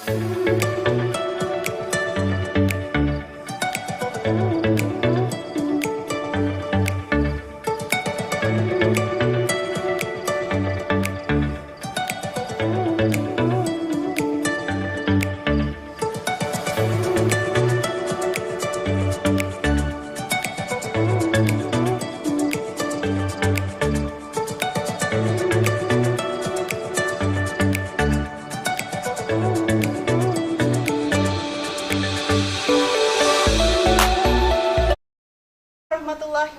Warahmatullahi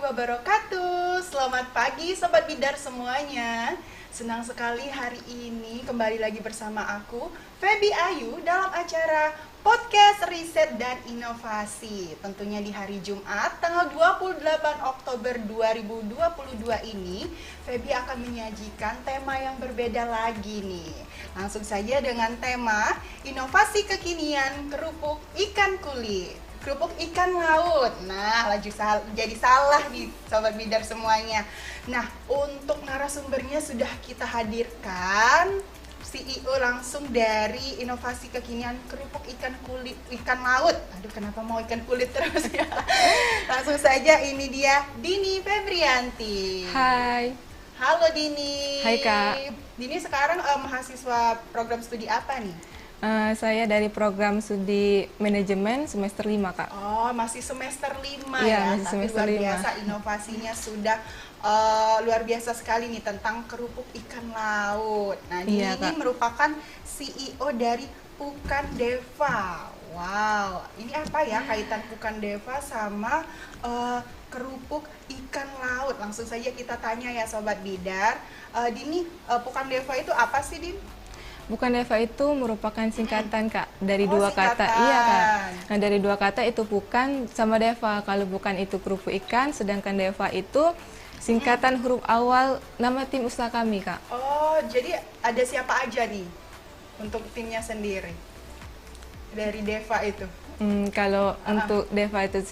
wabarakatuh. Selamat pagi Sobat Bidar semuanya. Senang sekali hari ini kembali lagi bersama aku, Feby Ayu, dalam acara Podcast Riset dan Inovasi. Tentunya di hari Jumat, tanggal 28 Oktober 2022 ini, Feby akan menyajikan tema yang berbeda lagi nih. Langsung saja dengan tema Inovasi Kekinian Kerupuk Ikan Kulit. Kerupuk ikan laut. Nah, jadi salah nih Sobat Bidar semuanya. Nah, untuk narasumbernya sudah kita hadirkan CEO langsung dari Inovasi Kekinian Kerupuk Ikan Laut. Aduh, kenapa mau ikan kulit terus ya? Langsung saja, ini dia Dini Febrianti. Hai. Halo Dini. Hai Kak. Dini sekarang mahasiswa program studi apa nih? Saya dari program studi manajemen semester 5, Kak. Oh, masih semester 5 ya? Masih Tapi semester luar 5. Biasa inovasinya sudah luar biasa sekali nih tentang kerupuk ikan laut. Nah, Iya, ini Kak. merupakan CEO dari Pukan Deva. Wow, ini apa ya kaitan Pukan Deva sama kerupuk ikan laut? Langsung saja kita tanya ya Sobat Bidar. Dini, Pukan Deva itu apa sih, Din? Bukan Deva itu merupakan singkatan, Kak, dari dua singkatan. kata. Iya, Kak. Nah, dari dua kata itu bukan sama Deva. Kalau bukan itu kerupuk ikan, sedangkan Deva itu singkatan huruf awal nama tim usaha kami, Kak. Oh, jadi ada siapa aja nih untuk timnya sendiri dari Deva itu? Kalau untuk Deva itu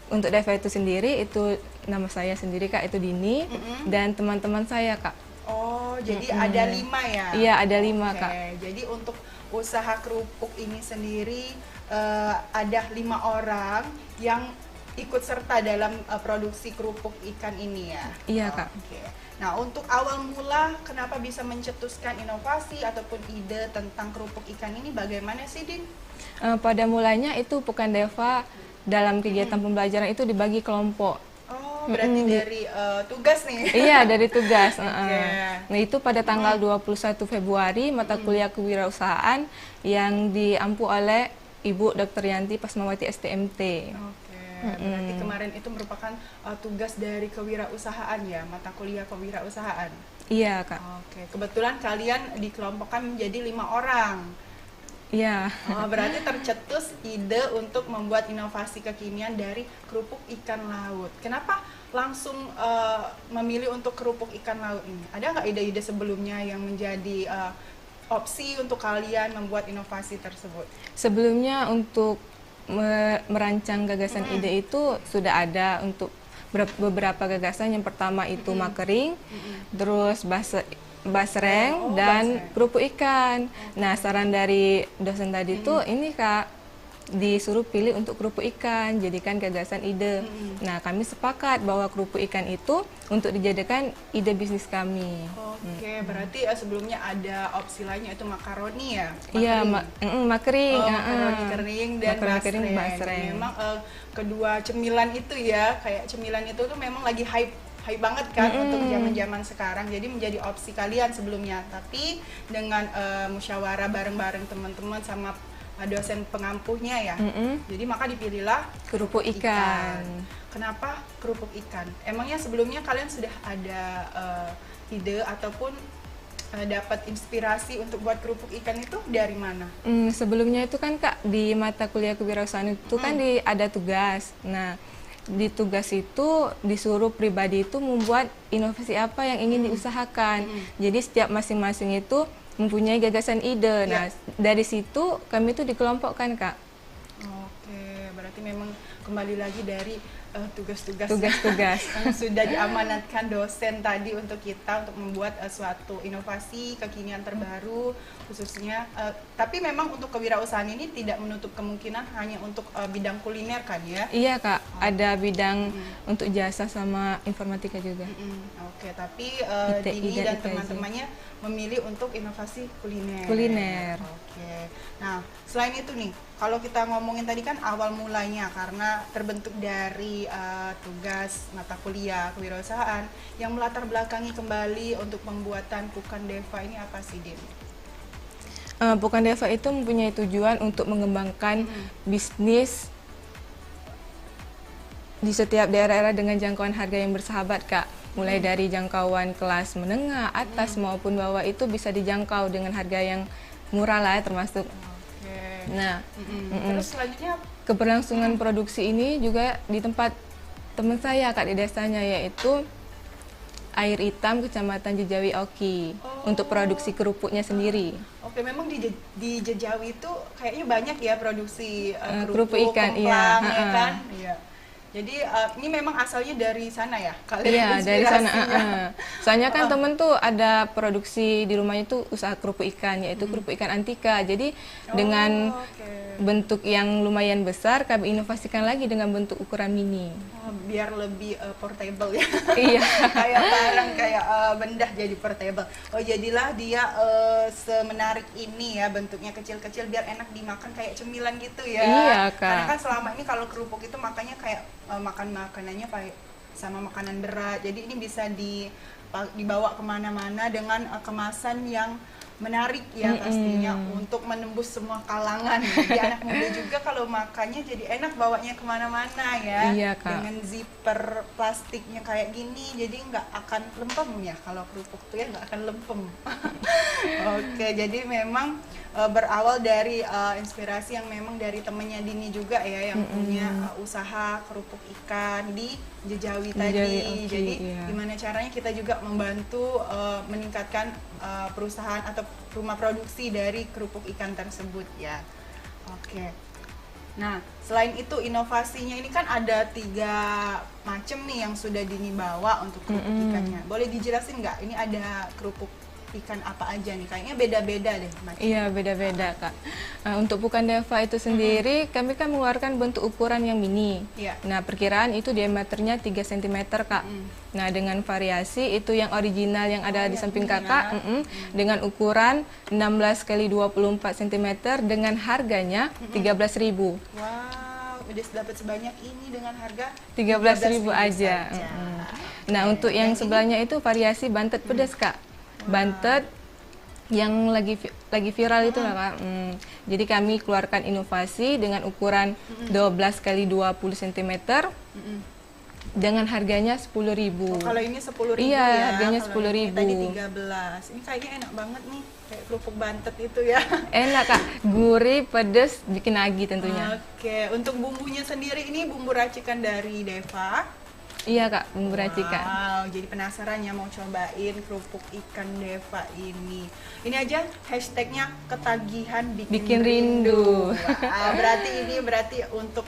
untuk Deva itu sendiri itu nama saya sendiri, Kak, itu Dini, dan teman-teman saya, Kak. Oh, jadi ada 5 ya? Iya, ada 5, Kak. Jadi untuk usaha kerupuk ini sendiri ada 5 orang yang ikut serta dalam produksi kerupuk ikan ini ya? Iya, Kak. Oke. Nah, untuk awal mula kenapa bisa mencetuskan inovasi ataupun ide tentang kerupuk ikan ini bagaimana sih, Din? Pada mulanya itu Pukan Deva dalam kegiatan pembelajaran itu dibagi kelompok. Oh, berarti dari tugas nih? Iya, dari tugas. Okay. Nah, itu pada tanggal 21 Februari mata kuliah kewirausahaan yang diampu oleh Ibu Dr. Yanti Pasmawati STMT. Oke, berarti kemarin itu merupakan tugas dari kewirausahaan ya, mata kuliah kewirausahaan? Iya, Kak. Oke, kebetulan kalian dikelompokkan menjadi 5 orang. Iya. Oh, berarti tercetus ide untuk membuat inovasi kekinian dari kerupuk ikan laut. Kenapa langsung memilih untuk kerupuk ikan laut ini? Ada nggak ide-ide sebelumnya yang menjadi opsi untuk kalian membuat inovasi tersebut? Sebelumnya untuk merancang gagasan ide itu sudah ada untuk beberapa gagasan. Yang pertama itu makering, terus basreng dan kerupuk ikan. Nah, saran dari dosen tadi tuh ini, Kak, disuruh pilih untuk kerupuk ikan, jadikan gagasan ide. Nah, kami sepakat bahwa kerupuk ikan itu untuk dijadikan ide bisnis kami. Oke, berarti sebelumnya ada opsi lainnya itu makaroni ya? Iya, makering. Makaroni kering dan Makaroni basreng. Memang kedua cemilan itu ya, kayak cemilan itu tuh memang lagi hype banget kan untuk zaman-zaman sekarang. Jadi menjadi opsi kalian sebelumnya. Tapi dengan musyawarah bareng-bareng teman-teman sama dosen pengampuhnya ya. Jadi maka dipilihlah Kerupuk ikan. Kenapa kerupuk ikan? Emangnya sebelumnya kalian sudah ada ide ataupun dapat inspirasi untuk buat kerupuk ikan itu dari mana? Sebelumnya itu kan, Kak, di mata kuliah kewirausahaan itu kan ada tugas. Nah, di tugas itu disuruh pribadi itu membuat inovasi apa yang ingin diusahakan. Jadi setiap masing-masing itu mempunyai gagasan ide. Nah, dari situ kami itu dikelompokkan, Kak. Oke, berarti memang kembali lagi dari tugas-tugas tugas-tugas. yang sudah diamanatkan dosen tadi untuk kita untuk membuat suatu inovasi kekinian terbaru khususnya. Tapi memang untuk kewirausahaan ini tidak menutup kemungkinan hanya untuk bidang kuliner kan ya? Iya Kak, ada bidang untuk jasa sama informatika juga. Oke, tapi ITI Dini dan dan ITJ. teman-temannya memilih untuk inovasi kuliner. Kuliner. Oke. Nah, selain itu nih, kalau kita ngomongin tadi kan awal mulanya karena terbentuk dari tugas mata kuliah kewirausahaan yang melatar belakangi kembali untuk pembuatan Pukan Deva ini apa sih, Din? Pukan Deva itu mempunyai tujuan untuk mengembangkan bisnis di setiap daerah dengan jangkauan harga yang bersahabat Kak. Mulai dari jangkauan kelas menengah, atas maupun bawah itu bisa dijangkau dengan harga yang murah lah termasuk. Oke. Nah, Terus selanjutnya keberlangsungan produksi ini juga di tempat teman saya Kak di desanya, yaitu Air Hitam Kecamatan Jejawi Oki untuk produksi kerupuknya sendiri. Oke, memang di Jejawi itu kayaknya banyak ya produksi kerupuk ikan, kemplang, iya. ya kan? Iya. Jadi ini memang asalnya dari sana ya? Kalian Iya, dari sana. inspirasinya? Soalnya kan temen tuh ada produksi di rumahnya tuh usaha kerupuk ikan, yaitu kerupuk ikan Antika. Jadi dengan Oke. bentuk yang lumayan besar, kami inovasikan lagi dengan bentuk ukuran mini. Biar lebih portable ya. Iya. Kayak barang, kayak benda jadi portable. Oh, jadilah dia semenarik ini ya, bentuknya kecil-kecil biar enak dimakan kayak cemilan gitu ya. Iya, Kak. Karena kan selama ini kalau kerupuk itu makanya kayak makan makanannya kayak sama makanan berat. Jadi ini bisa dibawa kemana-mana dengan kemasan yang menarik ya pastinya untuk menembus semua kalangan. Jadi anak muda juga kalau makannya jadi enak bawanya kemana-mana ya. Iya, Kak. Dengan zipper plastiknya kayak gini, jadi nggak akan lempem ya kalau kerupuk tuh ya nggak akan lempem. Oke, jadi memang berawal dari inspirasi yang memang dari temennya Dini juga ya yang punya usaha kerupuk ikan di Jejawi tadi. Jejawi, oke, Jadi iya. gimana caranya kita juga membantu meningkatkan perusahaan atau rumah produksi dari kerupuk ikan tersebut ya. Oke. Nah, selain itu inovasinya ini kan ada 3 macam nih yang sudah Dini bawa untuk kerupuk ikannya. Boleh dijelasin nggak? Ini ada kerupuk ikan apa aja nih? Kayaknya beda-beda deh macamnya. Iya, beda-beda Kak. Untuk Pukan Deva itu sendiri, kami kan mengeluarkan bentuk ukuran yang mini. Iya. Nah, perkiraan itu diameternya 3 cm Kak. Nah, dengan variasi itu yang original yang ada di yang samping ini Kakak, dengan ukuran 16 x 24 cm dengan harganya 13.000. Wow, udah dapat sebanyak ini dengan harga 13.000 aja. saja. Nah, Oke, untuk yang ini- sebelahnya itu variasi bantet pedas Kak. Bantet yang lagi viral itu lah Kak. Jadi kami keluarkan inovasi dengan ukuran 12 x 20 cm dengan harganya 10.000. Kalau ini 10.000 Iya, ya. harganya Kalau ini 10.000. Tadi 13. Ini kayaknya enak banget nih, kayak kerupuk bantet itu ya. Enak Kak, gurih, pedas, bikin nagih tentunya. Oke, untuk bumbunya sendiri ini bumbu racikan dari Deva. Iya Kak, bumbu racikan. Wow, jadi penasaran ya mau cobain kerupuk ikan Deva ini. Ini aja hashtagnya ketagihan Bikin rindu. Wah, berarti untuk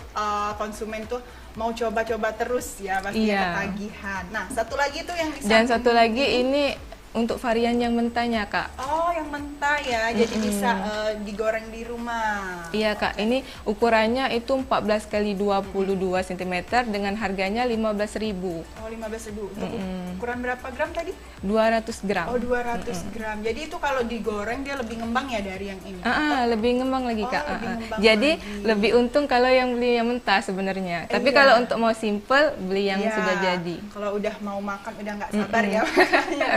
konsumen tuh mau coba-coba terus ya pasti Iya. ketagihan. Nah, satu lagi tuh yang di Dan samping satu lagi ini untuk varian yang mentahnya Kak. Oh, yang mentah ya, jadi bisa digoreng di rumah. Iya Kak, ini ukurannya itu 14 x 22 cm dengan harganya 15.000. Oh, 15.000. Untuk ukuran berapa gram tadi? 200 gram. Oh, 200 gram. Jadi itu kalau digoreng dia lebih ngembang ya dari yang ini? Lebih ngembang lagi Kak. lebih ngembang Jadi lagi. lebih untung kalau yang beli yang mentah sebenarnya. Tapi Iya. kalau untuk mau simple beli yang Iya, sudah jadi. Kalau udah mau makan udah nggak sabar ya makanya.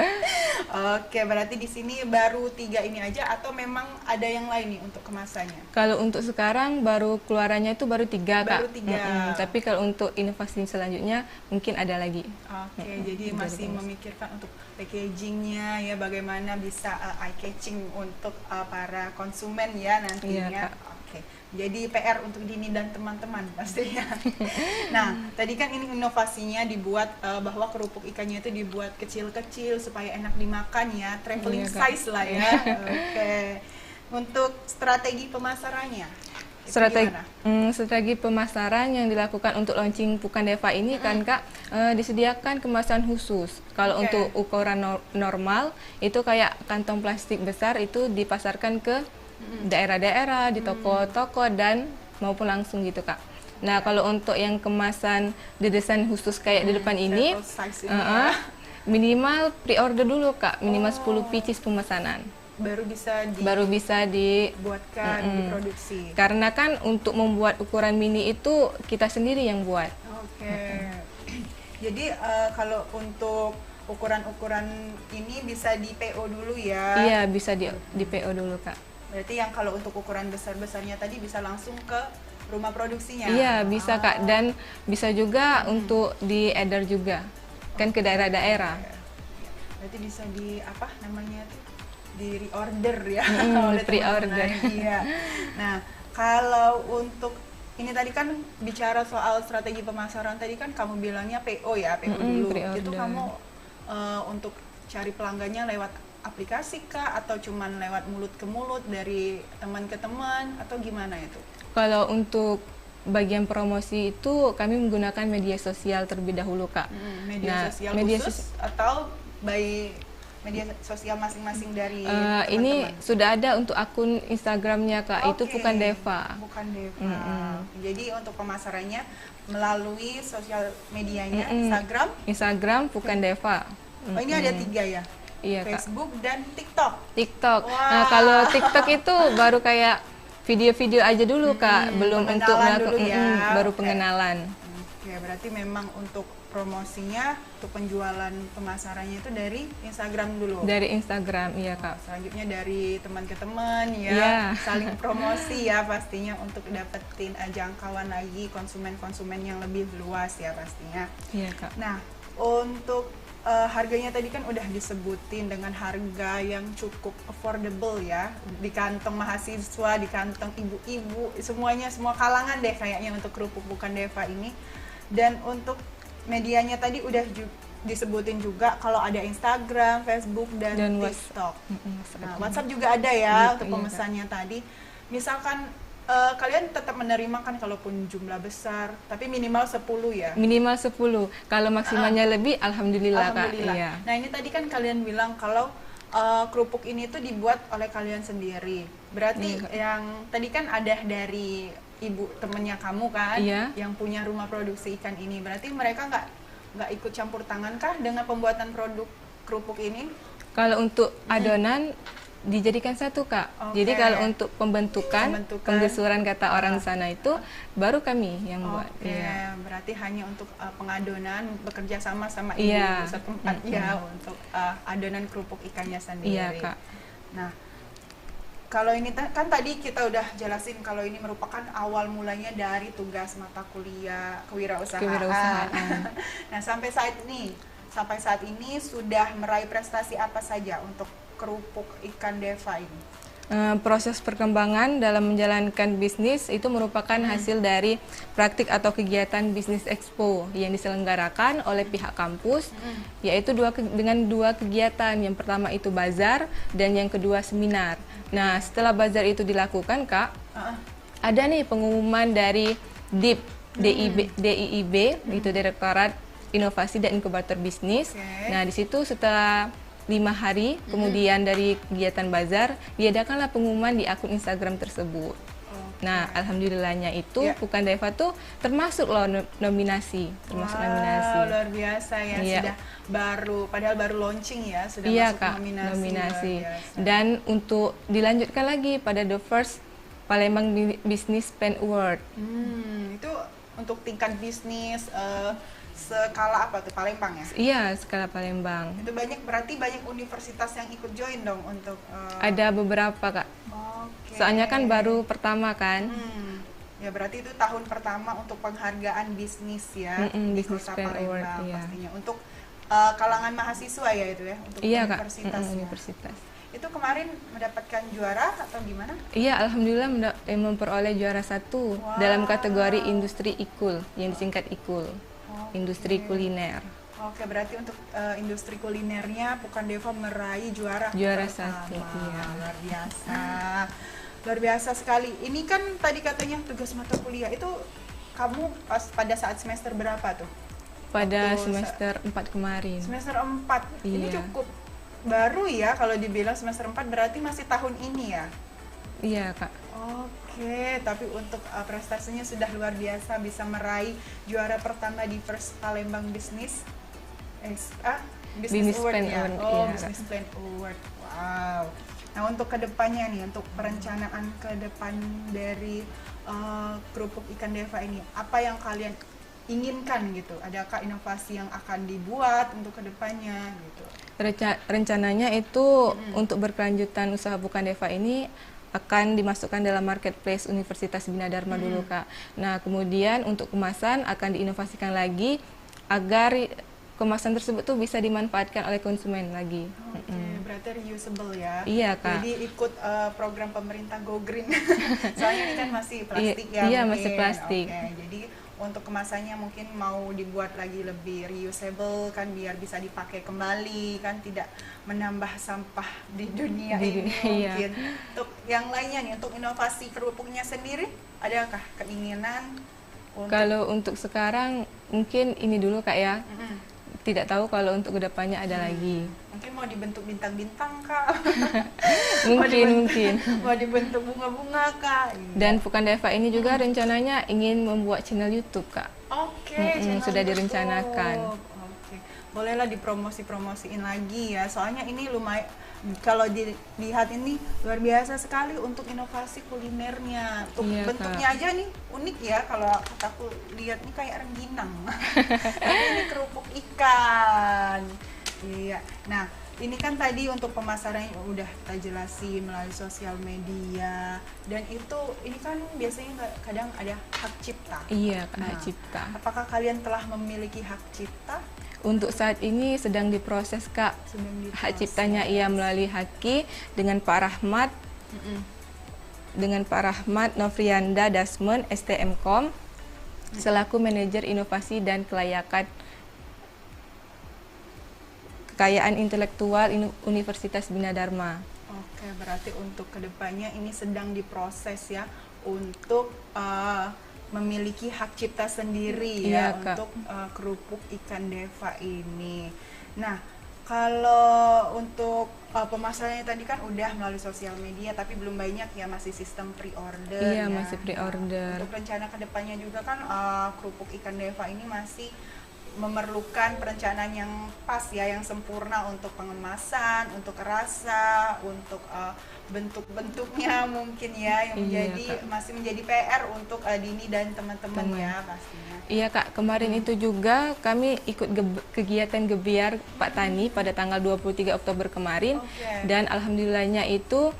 Oke, berarti di sini baru 3 ini aja atau memang ada yang lain nih untuk kemasannya? Kalau untuk sekarang baru keluarannya itu baru 3 Kak. Baru 3. Tapi kalau untuk inovasi selanjutnya mungkin ada lagi. Oke, jadi masih memikirkan untuk packagingnya ya, bagaimana bisa eye catching untuk para konsumen ya nantinya. Iya, Kak. Oke, jadi PR untuk Dini dan teman-teman pastinya. Nah, tadi kan ini inovasinya dibuat bahwa kerupuk ikannya itu dibuat kecil-kecil supaya enak dimakan ya, traveling Iya, Kak. size lah ya. Oke, untuk strategi pemasarannya. Strategi, gimana? strategi pemasaran yang dilakukan untuk launching Pukan Deva ini kan Kak, disediakan kemasan khusus. Kalau Oke. untuk ukuran normal itu kayak kantong plastik besar itu dipasarkan ke daerah-daerah, di toko-toko dan maupun langsung gitu Kak. Nah kalau untuk yang kemasan didesain khusus kayak di depan ini, Travel size ini ya. minimal pre-order dulu Kak, minimal 10 pieces pemesanan. Baru bisa di dibuatkan, diproduksi. Karena kan untuk membuat ukuran mini itu kita sendiri yang buat. Oke. Jadi kalau untuk ukuran-ukuran ini bisa di PO dulu ya. Iya, bisa di PO dulu Kak. Berarti yang kalau untuk ukuran besar-besarnya tadi bisa langsung ke rumah produksinya. Iya, bisa Kak, dan bisa juga untuk di-order juga kan ke daerah-daerah. Berarti bisa di apa namanya tuh? Di reorder ya oleh pre-order. teman-teman. Iya. Nah, kalau untuk ini tadi kan bicara soal strategi pemasaran tadi kan kamu bilangnya PO ya, PO dulu. pre-order. Itu kamu untuk cari pelanggannya lewat aplikasi kah atau cuman lewat mulut ke mulut dari teman ke teman atau gimana itu? Kalau untuk bagian promosi itu kami menggunakan media sosial terlebih dahulu Kak. Media sosial khusus atau by media sosial masing-masing dari teman-teman? Ini sudah ada untuk akun Instagramnya Kak, itu Pukan Deva. Pukan Deva. Jadi untuk pemasarannya melalui sosial medianya Instagram Pukan Deva. Oh ini ada 3 ya? Iya Kak. Facebook dan TikTok. TikTok. Wah. Nah kalau TikTok itu baru kayak video-video aja dulu Kak, belum untuk dulu ya. baru pengenalan. Oke, berarti memang untuk promosinya, untuk penjualan pemasarannya itu dari Instagram dulu. Dari Instagram, iya Kak. Selanjutnya dari teman ke teman ya, Iya. saling promosi ya pastinya untuk dapetin jangkauan lagi konsumen-konsumen yang lebih luas ya pastinya. Iya Kak. Nah, untuk harganya tadi kan udah disebutin dengan harga yang cukup affordable ya, di kantong mahasiswa, di kantong ibu-ibu, semuanya, semua kalangan deh kayaknya untuk kerupuk Pukan Deva ini. Dan untuk medianya tadi udah disebutin juga kalau ada Instagram, Facebook, dan TikTok. Nah, WhatsApp juga ada ya untuk pemesannya tadi. Misalkan kalian tetap menerima kan kalaupun jumlah besar, tapi minimal 10 ya? Minimal 10. Kalau maksimalnya lebih, alhamdulillah Kak. Iya. Nah ini tadi kan kalian bilang kalau kerupuk ini tuh dibuat oleh kalian sendiri. Berarti yang tadi kan ada dari ibu temennya kamu kan, yang punya rumah produksi ikan ini. Berarti mereka nggak ikut campur tangan kah dengan pembuatan produk kerupuk ini? Kalau untuk adonan dijadikan satu Kak. Jadi kalau untuk pembentukan, penggusuran kata orang sana itu baru kami yang buat. Iya. Berarti hanya untuk pengadonan bekerja sama ibu setempat ya untuk adonan kerupuk ikannya sendiri. Iya Kak. Nah, kalau ini kan tadi kita udah jelasin kalau ini merupakan awal mulanya dari tugas mata kuliah kewirausahaan. Nah, sampai saat ini sudah meraih prestasi apa saja untuk kerupuk ikan Deva ini? Proses perkembangan dalam menjalankan bisnis itu merupakan hasil dari praktik atau kegiatan bisnis expo yang diselenggarakan oleh pihak kampus, yaitu dengan dua kegiatan. Yang pertama itu bazar dan yang kedua seminar. Nah, setelah bazar itu dilakukan Kak, ada nih pengumuman dari DIIB, itu Direktorat Inovasi dan Inkubator Bisnis. Nah, di situ setelah 5 hari kemudian dari kegiatan bazar diadakanlah pengumuman di akun Instagram tersebut. Nah, alhamdulillahnya itu Pukan Deva tuh termasuk loh nominasi, luar biasa ya. Sudah padahal baru launching ya, sudah masuk Kak, nominasi. Dan untuk dilanjutkan lagi pada The First Palembang Business Pen Award. Itu untuk tingkat bisnis skala apa tuh, Palembang ya? Iya, skala Palembang. Itu berarti banyak universitas yang ikut join dong untuk ada beberapa Kak. Soalnya kan baru pertama kan. Ya berarti itu tahun pertama untuk penghargaan bisnis ya, di Kota Palembang pastinya. Untuk kalangan mahasiswa ya itu ya, untuk universitas. Itu kemarin mendapatkan juara atau gimana? Iya, alhamdulillah memperoleh juara 1 dalam kategori industri IKUL, yang disingkat IKUL. Industri kuliner. Oke, berarti untuk industri kulinernya Pukan Deva meraih juara 1. Iya. Luar biasa. luar biasa sekali. Ini kan tadi katanya tugas mata kuliah itu kamu pada saat semester berapa tuh? Pada semester 4 kemarin. Semester 4. Ini Iya. cukup baru ya kalau dibilang semester 4, berarti masih tahun ini ya? Iya, Kak. Oke, tapi untuk prestasinya sudah luar biasa, bisa meraih juara pertama di First Palembang Business Business Award Plan ya. Award, Oh, iya. Business Plan Award. Wow. Nah, untuk kedepannya nih, untuk perencanaan ke depan dari kerupuk ikan Deva ini, apa yang kalian inginkan gitu? Adakah inovasi yang akan dibuat untuk kedepannya gitu? Rencananya itu untuk berkelanjutan usaha Bukan Deva ini akan dimasukkan dalam marketplace Universitas Bina Dharma dulu, Kak. Nah, kemudian untuk kemasan akan diinovasikan lagi agar kemasan tersebut tuh bisa dimanfaatkan oleh konsumen lagi. Oke, berarti reusable ya? Iya, Kak. Jadi ikut program pemerintah Go Green. Soalnya ini kan masih plastik ya? Iya, mungkin. masih plastik. Oke, jadi untuk kemasannya mungkin mau dibuat lagi lebih reusable kan, biar bisa dipakai kembali kan, tidak menambah sampah di dunia ini Iya. mungkin. Untuk yang lainnya nih, untuk inovasi kerupuknya sendiri, adakah keinginan? Kalau untuk sekarang mungkin ini dulu, Kak ya. Tidak tahu kalau untuk kedepannya ada lagi. Mungkin mau dibentuk bintang-bintang Kak? Mungkin. Mau dibentuk bunga-bunga Kak? Dan Bukan Deva ini juga rencananya ingin membuat channel YouTube, Kak. Oke, sudah channel direncanakan. YouTube. Oke, bolehlah dipromosi-promosiin lagi ya. Soalnya ini lumayan, kalau dilihat ini luar biasa sekali untuk inovasi kulinernya. Untuk Iya, bentuknya aja nih unik ya. Kalau kataku lihat nih kayak rengginang. Tapi ini kerupuk ikan. Iya. Nah, ini kan tadi untuk pemasarannya udah kita jelasin melalui sosial media, dan itu ini kan biasanya kadang ada hak cipta. Iya, Kak, Nah, hak cipta. Apakah kalian telah memiliki hak cipta? Untuk saat ini sedang diproses, Kak. Sedang Hak diproses. ciptanya ia melalui Haki dengan Pak Rahmat, Novrianda Dasmen, STMkom, selaku manajer inovasi dan kekayaan intelektual Universitas Bina Dharma. Oke, berarti untuk kedepannya ini sedang diproses ya untuk memiliki hak cipta sendiri ya, Iya, Kak. untuk kerupuk ikan Deva ini. Nah, kalau untuk pemasarannya tadi kan udah melalui sosial media, tapi belum banyak ya, masih sistem pre-order. Iya, ya. masih pre-order. Untuk rencana kedepannya juga kan kerupuk ikan Deva ini masih memerlukan perencanaan yang pas ya, yang sempurna untuk pengemasan, untuk rasa, untuk bentuk-bentuknya mungkin ya, yang Iya, Kak. masih menjadi PR untuk Dini dan teman-teman ya pastinya. Iya, Kak, kemarin itu juga kami ikut kegiatan Gebiar Pak Tani pada tanggal 23 Oktober kemarin. Oke. Dan alhamdulillahnya itu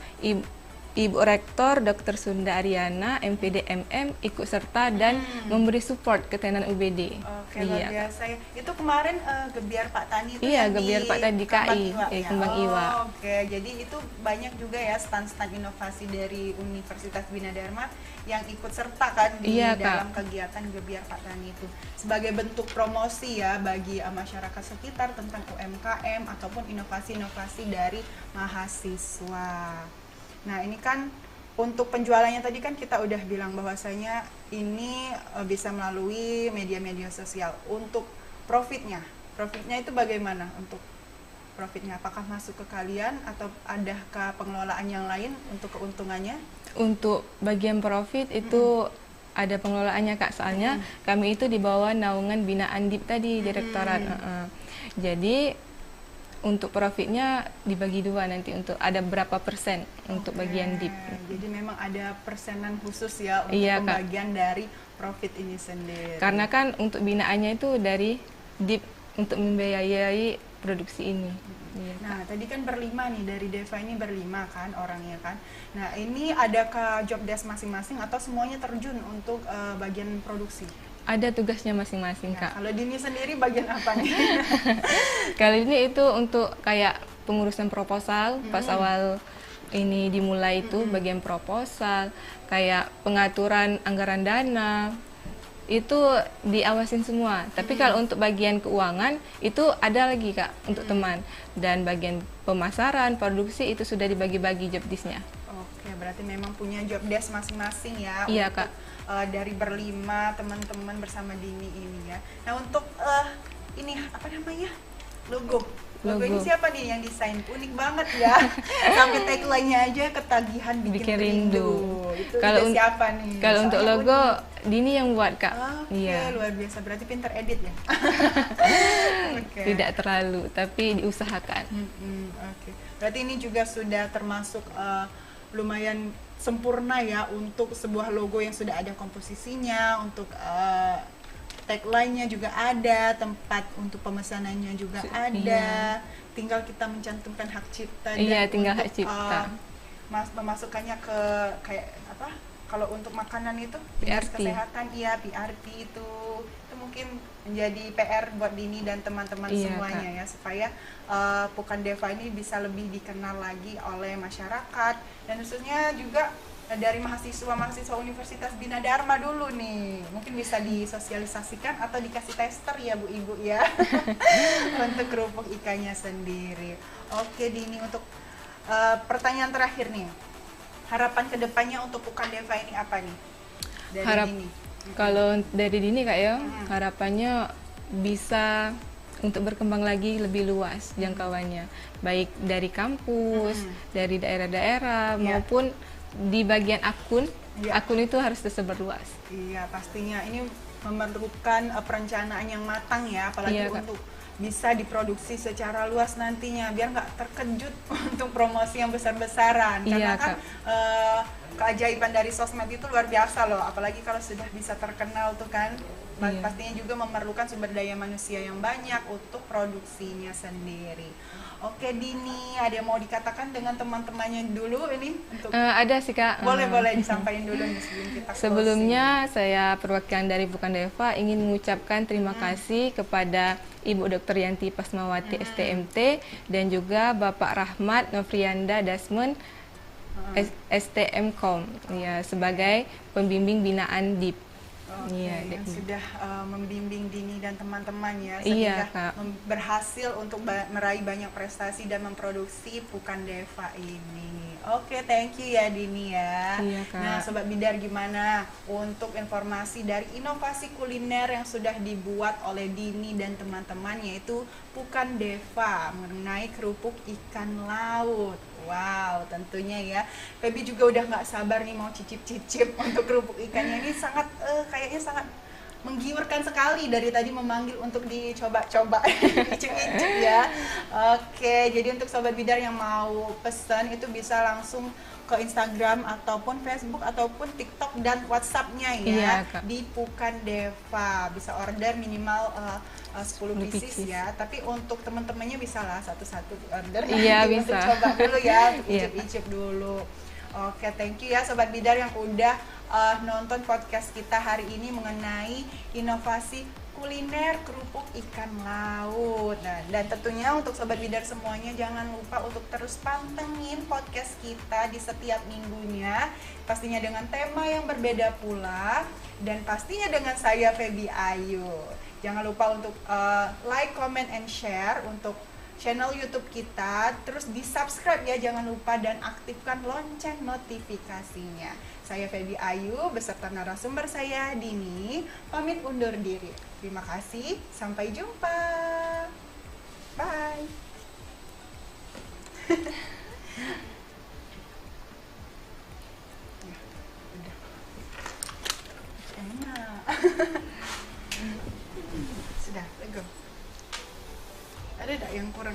Ibu Rektor Dr. Sunda Ariana, MPD MM, ikut serta dan memberi support ke tenan UBD. Oke, luar biasa ya. Itu kemarin Gebiar Pak Tani itu Iya, yang Gebiar Pak Tani di KI, Kembang Iwa. Oke, jadi itu banyak juga ya stand-stand inovasi dari Universitas Bina Dharma yang ikut serta kan di Iya, dalam Kak. kegiatan Gebiar Pak Tani itu. Sebagai bentuk promosi ya bagi masyarakat sekitar tentang UMKM ataupun inovasi-inovasi dari mahasiswa. Nah, ini kan untuk penjualannya tadi kan kita udah bilang bahwasanya ini bisa melalui media-media sosial. Untuk profitnya itu bagaimana untuk profitnya? Apakah masuk ke kalian atau adakah pengelolaan yang lain untuk keuntungannya? Untuk bagian profit itu ada pengelolaannya, Kak, soalnya kami itu di bawah naungan binaan DIP tadi, direktorat. Jadi untuk profitnya dibagi dua nanti, untuk ada berapa persen untuk bagian DIP. Jadi memang ada persenan khusus ya untuk Iya, Kak. pembagian dari profit ini sendiri. Karena kan untuk binaannya itu dari DIP untuk membiayai produksi ini. Iya. Nah, tadi kan berlima nih, dari Deva ini berlima kan orangnya kan. Nah, ini adakah job desk masing-masing atau semuanya terjun untuk bagian produksi? Ada tugasnya masing-masing, Nah, Kak. kalau Dini sendiri bagian apa nih? Kali ini itu untuk kayak pengurusan proposal, pas awal ini dimulai itu bagian proposal, kayak pengaturan anggaran dana, itu diawasin semua. Tapi kalau untuk bagian keuangan itu ada lagi, Kak, untuk teman. Dan bagian pemasaran, produksi itu sudah dibagi-bagi job desk-nya. Oke, berarti memang punya job desk masing-masing ya. Iya, untuk, Kak. dari berlima teman-teman bersama Dini ini ya. Nah untuk ini apa namanya, logo ini Logo. siapa nih yang desain? Unik banget ya. Sampai tagline-nya aja ketagihan bikin rindu. Itu Kalau ide siapa nih? Kalau untuk Soalnya logo unik. Dini yang buat, Kak. Oke, Iya. luar biasa. Berarti pinter edit ya? Oke. Tidak terlalu, tapi diusahakan. Oke. Berarti ini juga sudah termasuk lumayan sempurna ya untuk sebuah logo yang sudah ada komposisinya, untuk tagline-nya juga ada, tempat untuk pemesanannya juga ada. Tinggal kita mencantumkan hak cipta Iya, dan tinggal untuk, hak cipta. memasukkannya ke kayak apa? Kalau untuk makanan itu dinas PRT. kesehatan, iya PRT itu mungkin menjadi PR buat Dini dan teman-teman Iya, semuanya Kak. ya, supaya Pukan Deva ini bisa lebih dikenal lagi oleh masyarakat, dan khususnya juga dari mahasiswa Universitas Bina Dharma dulu nih. Mungkin bisa disosialisasikan atau dikasih tester ya Bu Ibu ya untuk kerupuk ikannya sendiri. Oke Dini, untuk pertanyaan terakhir nih, harapan kedepannya untuk Pukan Deva ini apa nih dari Dini? Kalau dari Dini, Kak ya, harapannya bisa untuk berkembang lagi lebih luas jangkauannya, baik dari kampus, dari daerah-daerah, maupun di bagian akun. Akun itu harus tersebar luas. Iya, pastinya ini memerlukan perencanaan yang matang ya, apalagi Iya, Kak. untuk bisa diproduksi secara luas nantinya, biar nggak terkejut untuk promosi yang besar-besaran. Karena Iya, kan Kak. keajaiban dari sosmed itu luar biasa loh, apalagi kalau sudah bisa terkenal tuh kan. Iya. Pastinya juga memerlukan sumber daya manusia yang banyak untuk produksinya sendiri. Oke Dini, ada yang mau dikatakan dengan teman-temannya dulu ini untuk Ada sih, Kak. boleh disampaikan dulu nih sebelum kita closing. Sebelumnya saya perwakilan dari Pukan Deva ingin mengucapkan terima kasih kepada Ibu Dr. Yanti Pasmawati STMT dan juga Bapak Rahmat Nofrianda Dasmen STMkom ya, sebagai pembimbing binaan DIP. Oke, yang sudah membimbing Dini dan teman-teman ya, Iya, sehingga Kak. berhasil untuk meraih banyak prestasi dan memproduksi Pukan Deva ini. Oke, thank you ya Dini ya. Iya, Kak. Nah, Sobat Bidar, gimana untuk informasi dari inovasi kuliner yang sudah dibuat oleh Dini dan teman-teman, yaitu Pukan Deva mengenai kerupuk ikan laut. Wow, tentunya ya. Feby juga udah nggak sabar nih mau cicip-cicip untuk kerupuk ikannya ini, sangat kayaknya sangat menggiurkan sekali dari tadi memanggil untuk dicoba-coba, icip-icip ya. Oke, jadi untuk Sobat Bidar yang mau pesan itu bisa langsung ke Instagram ataupun Facebook ataupun TikTok dan WhatsApp-nya ya, Iya, Kak. di Pukan Deva. Bisa order minimal 10 pieces pieces. ya, tapi untuk teman-temannya bisa lah satu-satu order. Iya, Nanti untuk bisa. coba dulu ya, untuk Iya, icip-icip dulu. Oke, thank you ya Sobat Bidar yang udah nonton podcast kita hari ini mengenai inovasi kuliner kerupuk ikan laut. Nah, dan tentunya untuk Sobat Bidar semuanya jangan lupa untuk terus pantengin podcast kita di setiap minggunya, pastinya dengan tema yang berbeda pula, dan pastinya dengan saya Feby Ayu. Jangan lupa untuk like, comment, and share untuk channel YouTube kita, terus di subscribe ya jangan lupa, dan aktifkan lonceng notifikasinya. Saya Feby Ayu beserta narasumber saya Dini pamit undur diri. Terima kasih, sampai jumpa. Bye. Ya, udah. Enak. Sudah, let go. Ada tak yang kurang?